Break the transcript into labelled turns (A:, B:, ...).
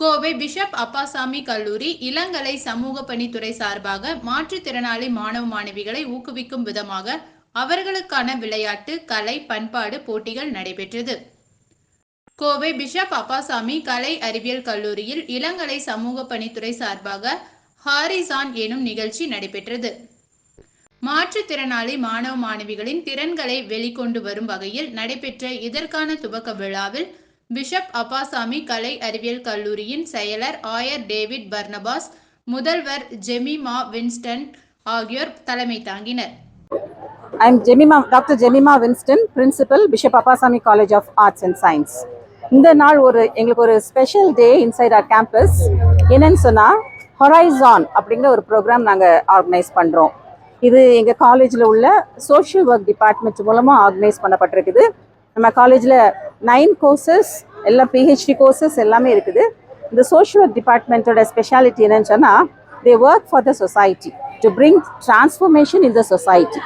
A: Kovai bishop Appasamy கல்லூரி இளங்கலை சமூக பணித்துறை சார்பாக மாற்றுத்திறனாளி மாணவ மாணவிகளை ஊக்குவிக்கும் விதமாக அவர்களுக்கான விளையாட்டு, கலை, பண்பாடு போட்டிகள் நடைபெற்றது. கோவை பிஷப் அப்பாசாமி கலை அறிவியல் கல்லூரியில் இளங்கலை சமூக பணித்துறை சார்பாக ஹாரிசான் எனும் நிகழ்ச்சி நடைபெற்றது. மாற்றுத்திறனாளி மாணவ மாணவிகளின் திறன்களை வெளிக்கொண்டு வரும் வகையில் நடைபெற்ற இதற்கான துவக்க விழாவில் பிஷப் அப்பாசாமி கலை அறிவியல் கல்லூரியின் செயலர் ஆயர் டேவிட் பர்னபாஸ், முதல்வர் ஜெமிமா வின்ஸ்டன் ஆகியோர் தலைமை தாங்கினர்.
B: I am Dr. Jemima Winston, Principal, Bishop Appasamy College of Arts and Science. இந்த நாள் எங்களுக்கு ஒரு special day inside our campus. என்னன்னு சொன்னால் ஹொரைசான் அப்படிங்கிற ஒரு ப்ரோக்ராம் நாங்கள் ஆர்கனைஸ் பண்ணுறோம். இது எங்கள் காலேஜில் உள்ள சோஷியல் ஒர்க் டிபார்ட்மெண்ட் மூலமாக ஆர்கனைஸ் பண்ணப்பட்டிருக்குது. நம்ம காலேஜில் 9 கோர்சஸ் எல்லாம் PhD கோர்சஸ் எல்லாமே இருக்குது. இந்த சோஷியல் ஒர்க் டிபார்ட்மெண்ட்டோட ஸ்பெஷாலிட்டி என்னன்னு சொன்னால், they work for the society to bring transformation in the society.